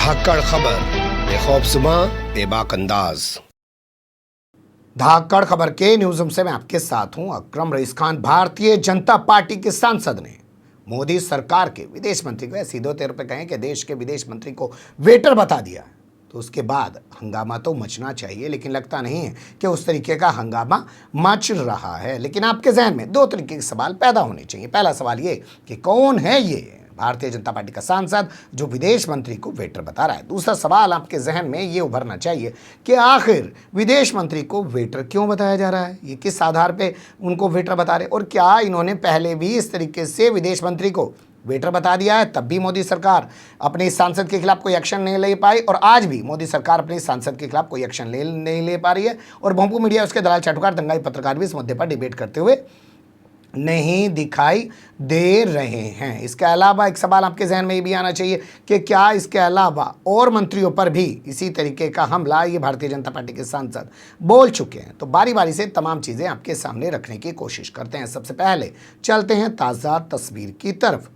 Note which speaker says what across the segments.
Speaker 1: धाकड़ खबर बेखौफसमा बेबाक अंदाज।
Speaker 2: धाकड़ खबर के न्यूज़ रूम से मैं आपके साथ हूं अकरम रईस खान। भारतीय जनता पार्टी के सांसद ने मोदी सरकार के विदेश मंत्री को सीधे तौर पर कहें कि देश के विदेश मंत्री को वेटर बता दिया, तो उसके बाद हंगामा तो मचना चाहिए, लेकिन लगता नहीं है कि उस तरीके का हंगामा मच रहा है। लेकिन आपके जहन में दो तरीके के सवाल पैदा होने चाहिए। पहला सवाल ये कि कौन है ये भारतीय जनता पार्टी का सांसद जो विदेश मंत्री को वेटर बता रहा है। दूसरा सवाल आपके जहन में ये उभरना चाहिए कि आखिर विदेश मंत्री को वेटर क्यों बताया जा रहा है, ये किस आधार पे उनको वेटर बता रहे, और क्या इन्होंने पहले भी इस तरीके से विदेश मंत्री को वेटर बता दिया है, तब भी मोदी सरकार अपने सांसद के खिलाफ कोई एक्शन नहीं ले पाई, और आज भी मोदी सरकार अपने सांसद के खिलाफ कोई एक्शन नहीं ले पा रही है। और भोंपू मीडिया उसके दलाल चाटुकार दंगाई पत्रकार भी इस मुद्दे पर डिबेट करते हुए नहीं दिखाई दे रहे हैं। इसके अलावा एक सवाल आपके जहन में ये भी आना चाहिए कि क्या इसके अलावा और मंत्रियों पर भी इसी तरीके का हमला ये भारतीय जनता पार्टी के सांसद बोल चुके हैं। तो बारी बारी से तमाम चीज़ें आपके सामने रखने की कोशिश करते हैं। सबसे पहले चलते हैं ताज़ा तस्वीर की तरफ।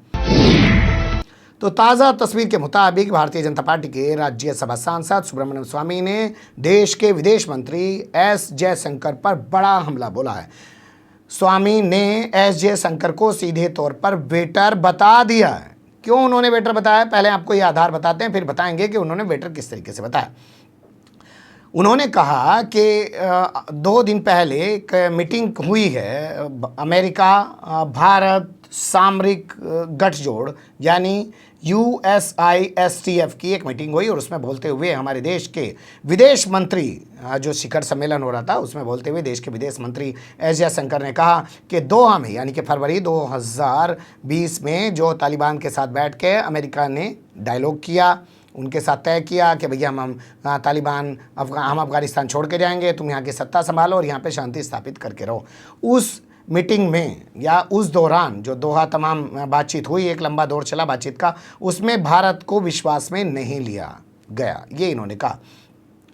Speaker 2: तो ताज़ा तस्वीर के मुताबिक भारतीय जनता पार्टी के राज्यसभा सांसद सुब्रमण्यम स्वामी ने देश के विदेश मंत्री एस जयशंकर पर बड़ा हमला बोला है। स्वामी ने एस जयशंकर को सीधे तौर पर वेटर बता दिया है। क्यों उन्होंने वेटर बताया, पहले आपको ये आधार बताते हैं, फिर बताएंगे कि उन्होंने वेटर किस तरीके से बताया। उन्होंने कहा कि 2 दिन पहले एक मीटिंग हुई है, अमेरिका भारत सामरिक गठजोड़ यानी USISTF की एक मीटिंग हुई, और उसमें बोलते हुए हमारे देश के विदेश मंत्री जो शिखर सम्मेलन हो रहा था उसमें बोलते हुए देश के विदेश मंत्री एस जयशंकर ने कहा कि दोहा में यानी कि फरवरी 2020 में जो तालिबान के साथ बैठ के अमेरिका ने डायलॉग किया, उनके साथ तय किया कि भैया हम अफगानिस्तान छोड़ के जाएंगे, तुम यहाँ की सत्ता संभालो और यहाँ पे शांति स्थापित करके रहो। उस मीटिंग में या उस दौरान जो दोहा तमाम बातचीत हुई, एक लंबा दौर चला बातचीत का, उसमें भारत को विश्वास में नहीं लिया गया, ये इन्होंने कहा।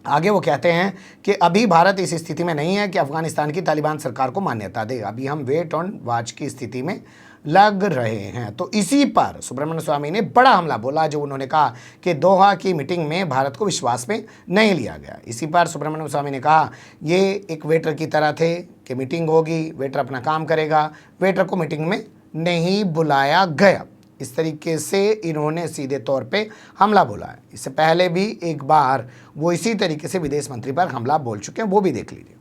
Speaker 2: आगे वो कहते हैं कि अभी भारत इस स्थिति में नहीं है कि अफगानिस्तान की तालिबान सरकार को मान्यता दे, अभी हम वेट ऑन वॉच की स्थिति में लग रहे हैं। तो इसी पर सुब्रमण्यम स्वामी ने बड़ा हमला बोला, जो उन्होंने कहा कि दोहा की मीटिंग में भारत को विश्वास में नहीं लिया गया। इसी पर सुब्रमण्यम स्वामी ने कहा ये एक वेटर की तरह थे कि मीटिंग होगी, वेटर अपना काम करेगा, वेटर को मीटिंग में नहीं बुलाया गया। इस तरीके से इन्होंने सीधे तौर पे हमला बोला है। इससे पहले भी एक बार वो इसी तरीके से विदेश मंत्री पर हमला बोल चुके हैं, वो भी देख लीजिए।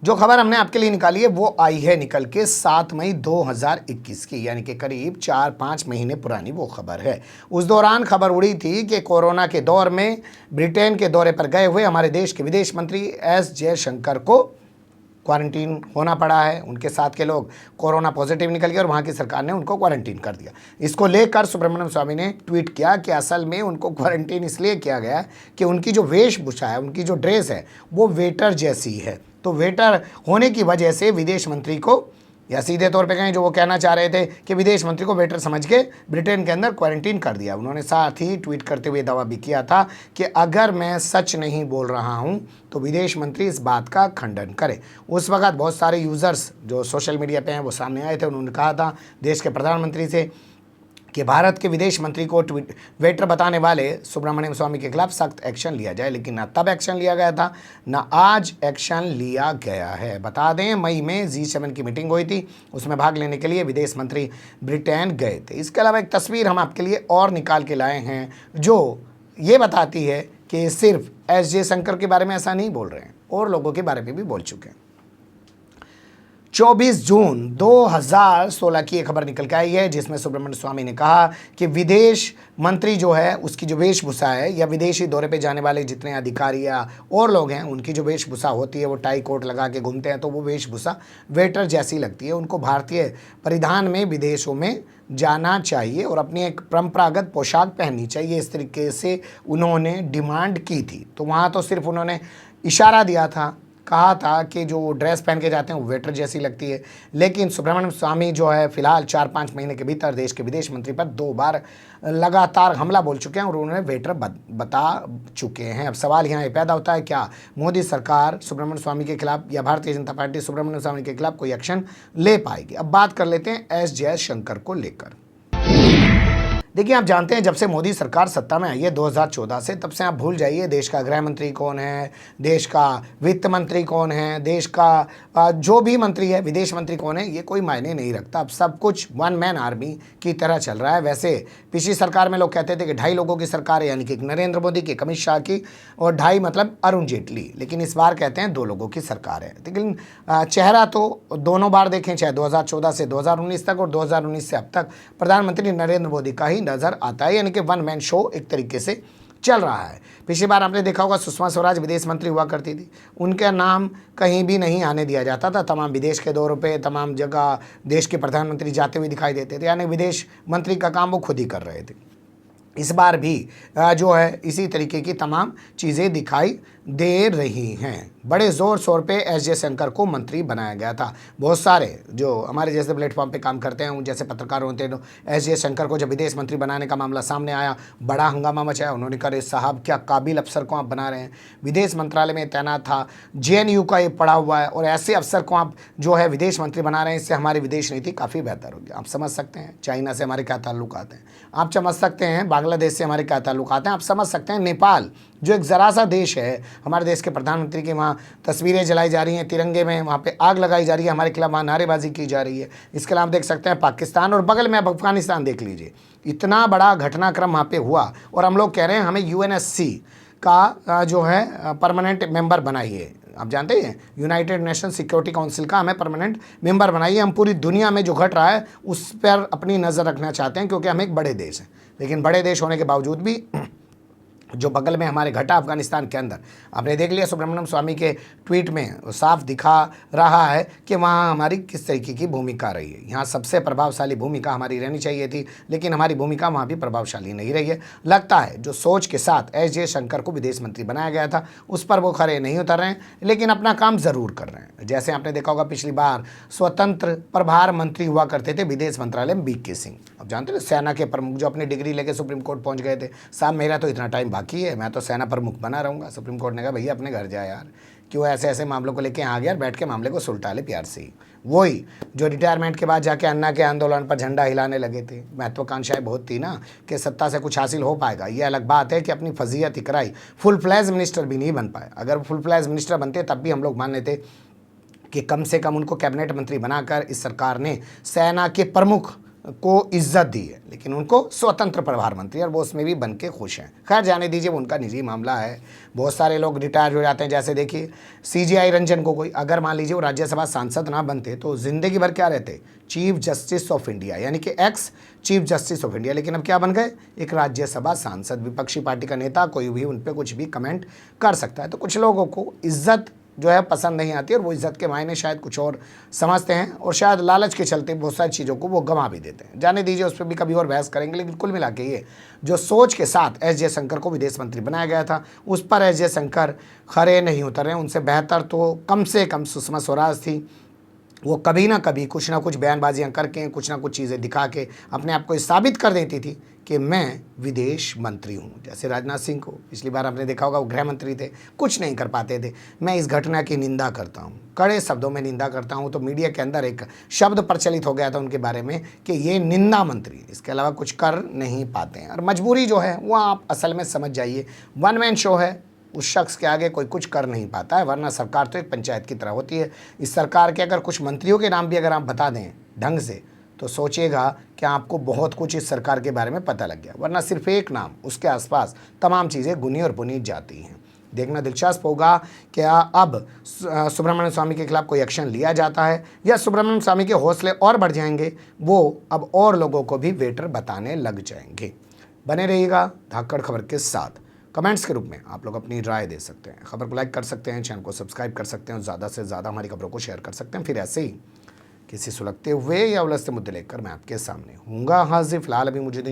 Speaker 2: जो खबर हमने आपके लिए निकाली है वो आई है निकल के 7 मई 2021 की, यानी कि करीब 4-5 महीने पुरानी वो खबर है। उस दौरान खबर उड़ी थी कि कोरोना के दौर में ब्रिटेन के दौरे पर गए हुए हमारे देश के विदेश मंत्री एस जयशंकर को क्वारंटीन होना पड़ा है। उनके साथ के लोग कोरोना पॉजिटिव निकल गए और वहाँ की सरकार ने उनको क्वारंटीन कर दिया। इसको लेकर सुब्रमण्यम स्वामी ने ट्वीट किया कि असल में उनको क्वारंटीन इसलिए किया गया कि उनकी जो वेशभूषा है, उनकी जो ड्रेस है वो वेटर जैसी है। तो वेटर होने की वजह से विदेश मंत्री को, या सीधे तौर पे कहें जो वो कहना चाह रहे थे कि विदेश मंत्री को वेटर समझ के ब्रिटेन के अंदर क्वारंटीन कर दिया। उन्होंने साथ ही ट्वीट करते हुए दावा भी किया था कि अगर मैं सच नहीं बोल रहा हूं तो विदेश मंत्री इस बात का खंडन करें। उस वक्त बहुत सारे यूज़र्स जो सोशल मीडिया पे हैं वो सामने आए थे। उन्होंने कहा था देश के प्रधानमंत्री से कि भारत के विदेश मंत्री को वेटर बताने वाले सुब्रमण्यम स्वामी के खिलाफ सख्त एक्शन लिया जाए, लेकिन ना तब एक्शन लिया गया था ना आज एक्शन लिया गया है। बता दें मई में G7 की मीटिंग हुई थी, उसमें भाग लेने के लिए विदेश मंत्री ब्रिटेन गए थे। इसके अलावा एक तस्वीर हम आपके लिए और निकाल के लाए हैं जो ये बताती है कि सिर्फ एस जयशंकर के बारे में ऐसा नहीं बोल रहे हैं, और लोगों के बारे में भी बोल चुके हैं। 24 जून 2016 की एक खबर निकल के आई है जिसमें सुब्रमण्यम स्वामी ने कहा कि विदेश मंत्री जो है उसकी जो वेशभूषा है, या विदेशी दौरे पे जाने वाले जितने अधिकारी या और लोग हैं उनकी जो वेशभूषा होती है, वो टाई कोट लगा के घूमते हैं, तो वो वेशभूषा वेटर जैसी लगती है। उनको भारतीय परिधान में विदेशों में जाना चाहिए और अपनी एक परंपरागत पोशाक पहननी चाहिए, इस तरीके से उन्होंने डिमांड की थी। तो वहाँ तो सिर्फ उन्होंने इशारा दिया था, कहा था कि जो ड्रेस पहन के जाते हैं वो वेटर जैसी लगती है। लेकिन सुब्रमण्यम स्वामी जो है फिलहाल 4-5 महीने के भीतर देश के विदेश मंत्री पर 2 बार लगातार हमला बोल चुके हैं और उन्होंने वेटर बता चुके हैं। अब सवाल यहाँ पैदा होता है, क्या मोदी सरकार सुब्रमण्यम स्वामी के खिलाफ या भारतीय जनता पार्टी सुब्रमण्यम स्वामी के खिलाफ कोई एक्शन ले पाएगी? अब बात कर लेते हैं एस जयशंकर को लेकर। देखिए, आप जानते हैं जब से मोदी सरकार सत्ता में आई है 2014 से, तब से आप भूल जाइए देश का गृह मंत्री कौन है, देश का वित्त मंत्री कौन है, देश का जो भी मंत्री है, विदेश मंत्री कौन है, ये कोई मायने नहीं रखता। अब सब कुछ वन मैन आर्मी की तरह चल रहा है। वैसे पिछली सरकार में लोग कहते थे कि 2.5 लोगों की सरकार है, यानी कि एक नरेंद्र मोदी की, एक अमित शाह की, और 2.5 मतलब अरुण जेटली। लेकिन इस बार कहते हैं 2 लोगों की सरकार है। लेकिन चेहरा तो दोनों बार देखें, चाहे 2014 से 2019 तक और 2019 से अब तक, प्रधानमंत्री नरेंद्र मोदी का ही नजर आता है, यानी कि वन मैन शो एक तरीके से चल रहा है। पिछली बार आपने देखा होगा सुषमा स्वराज विदेश मंत्री हुआ करती थी, उनका नाम कहीं भी नहीं आने दिया जाता था। तमाम विदेश के दौरों पे तमाम जगह देश के प्रधानमंत्री जाते हुए दिखाई देते थे, यानी विदेश मंत्री का काम वो खुद ही कर रहे थे। इस बार भी जो है इसी तरीके की तमाम चीज़ें दिखाई दे रही हैं। बड़े ज़ोर शोर पे एस जयशंकर को मंत्री बनाया गया था। बहुत सारे जो हमारे जैसे प्लेटफॉर्म पे काम करते हैं, उन जैसे पत्रकार होते हैं, एस जयशंकर को जब विदेश मंत्री बनाने का मामला सामने आया, बड़ा हंगामा मचाया। उन्होंने कहा, साहब क्या काबिल अफसर को आप बना रहे हैं, विदेश मंत्रालय में तैनात था, JNU का ये पड़ा हुआ है, और ऐसे अफसर को आप जो है विदेश मंत्री बना रहे हैं, इससे हमारी विदेश नीति काफ़ी बेहतर होगी। आप समझ सकते हैं चाइना से हमारे क्या ताल्लुकात हैं, आप समझ सकते हैं बांग्लादेश से हमारे क्या ताल्लुकात हैं, आप समझ सकते हैं नेपाल जो एक ज़रा सा देश है, हमारे देश के प्रधानमंत्री की वहाँ तस्वीरें जलाई जा रही हैं, तिरंगे में वहाँ पे आग लगाई जा रही है, हमारे खिलाफ वहाँ नारेबाजी की जा रही है। इसके अलावा आप देख सकते हैं पाकिस्तान, और बगल में अब अफगानिस्तान देख लीजिए। इतना बड़ा घटनाक्रम वहाँ पे हुआ, और हम लोग कह रहे हैं हमें UNSC का जो है परमानेंट मेंबर बनाइए। आप जानते हैं यूनाइटेड नेशन सिक्योरिटी काउंसिल का हमें परमानेंट मेंबर बनाइए। हम पूरी दुनिया में जो घट रहा है उस पर अपनी नज़र रखना चाहते हैं, क्योंकि हम एक बड़े देश हैं। लेकिन बड़े देश होने के बावजूद भी जो बगल में हमारे घटा अफगानिस्तान के अंदर, आपने देख लिया सुब्रमण्यम स्वामी के ट्वीट में साफ दिखा रहा है कि वहाँ हमारी किस तरीके की भूमिका रही है। यहाँ सबसे प्रभावशाली भूमिका हमारी रहनी चाहिए थी, लेकिन हमारी भूमिका वहाँ भी प्रभावशाली नहीं रही है। लगता है जो सोच के साथ एस जयशंकर को विदेश मंत्री बनाया गया था, उस पर वो खरे नहीं उतर रहे हैं, लेकिन अपना काम ज़रूर कर रहे हैं। जैसे आपने देखा होगा पिछली बार स्वतंत्र प्रभार मंत्री हुआ करते थे विदेश मंत्रालय में BK सिंह। अब जानते हैं सेना के प्रमुख जो अपनी डिग्री लेके सुप्रीम कोर्ट पहुँच गए थे, साहब मेरा तो इतना टाइम बाकी है, मैं तो सेना प्रमुख बना रहूँगा। सुप्रीम कोर्ट ने कहा, भैया अपने घर जाए यार, क्यों ऐसे ऐसे मामलों को लेके आ गया, बैठ के मामले को सुलटा ले प्यार से ही। वही जो रिटायरमेंट के बाद जाके अन्ना के आंदोलन पर झंडा हिलाने लगे थे, महत्वाकांक्षाएं बहुत थी ना कि सत्ता से कुछ हासिल हो पाएगा। ये अलग बात है कि अपनी फजीयत इकराई फुल फ्लैज मिनिस्टर भी नहीं बन पाए। अगर फुल फ्लैज मिनिस्टर बनते तब भी हम लोग मान लेते कि कम से कम उनको कैबिनेट मंत्री बनाकर इस सरकार ने सेना के प्रमुख को इज्जत दी है, लेकिन उनको स्वतंत्र प्रभार मंत्री, और वो उसमें भी बन के खुश हैं। खैर जाने दीजिए, वो उनका निजी मामला है। बहुत सारे लोग रिटायर हो जाते हैं, जैसे देखिए CGI रंजन गोगोई, अगर मान लीजिए वो राज्यसभा सांसद ना बनते तो ज़िंदगी भर क्या रहते, चीफ जस्टिस ऑफ इंडिया, यानी कि ex chief justice of India. लेकिन अब क्या बन गए, एक राज्यसभा सांसद, विपक्षी पार्टी का नेता, कोई भी उन पर कुछ भी कमेंट कर सकता है। तो कुछ लोगों को इज्जत जो है पसंद नहीं आती, और वो इज्जत के मायने शायद कुछ और समझते हैं, और शायद लालच के चलते बहुत सारी चीज़ों को वो गंवा भी देते हैं। जाने दीजिए, उस पर भी कभी और बहस करेंगे। लेकिन कुल मिला के ये जो सोच के साथ एस जयशंकर को विदेश मंत्री बनाया गया था, उस पर एस जयशंकर खरे नहीं उतर रहे। उनसे बेहतर तो कम से कम सुषमा स्वराज थी। वो कभी ना कभी कुछ ना कुछ बयानबाजियाँ करके, कुछ ना कुछ चीज़ें दिखा के अपने आप को साबित कर देती थी कि मैं विदेश मंत्री हूँ। जैसे राजनाथ सिंह को पिछली बार आपने देखा होगा, वो गृह मंत्री थे, कुछ नहीं कर पाते थे। मैं इस घटना की निंदा करता हूँ, कड़े शब्दों में निंदा करता हूँ। तो मीडिया के अंदर एक शब्द प्रचलित हो गया था उनके बारे में कि ये निंदा मंत्री, इसके अलावा कुछ कर नहीं पाते हैं। और मजबूरी जो है वो आप असल में समझ जाइए, वन मैन शो है, उस शख्स के आगे कोई कुछ कर नहीं पाता है। वरना सरकार तो एक पंचायत की तरह होती है। इस सरकार के अगर कुछ मंत्रियों के नाम भी अगर आप बता दें ढंग से, तो सोचिएगा कि आपको बहुत कुछ इस सरकार के बारे में पता लग गया। वरना सिर्फ एक नाम, उसके आसपास तमाम चीज़ें गुनी और पुनी जाती हैं। देखना दिलचस्प होगा क्या अब सुब्रमण्यम स्वामी के खिलाफ कोई एक्शन लिया जाता है, या सुब्रमण्यम स्वामी के हौसले और बढ़ जाएंगे, वो अब और लोगों को भी वेटर बताने लग जाएंगे। बने रहिएगा धाकड़ खबर के साथ। कमेंट्स के रूप में आप लोग अपनी राय दे सकते हैं, खबर को लाइक कर सकते हैं, चैनल को सब्सक्राइब कर सकते हैं, और ज़्यादा से ज़्यादा हमारी खबरों को शेयर कर सकते हैं। फिर ऐसे ही किसी सुलगते हुए या उलझते मुद्दे लेकर मैं आपके सामने हूँगा हाजिर। फिलहाल अभी मुझे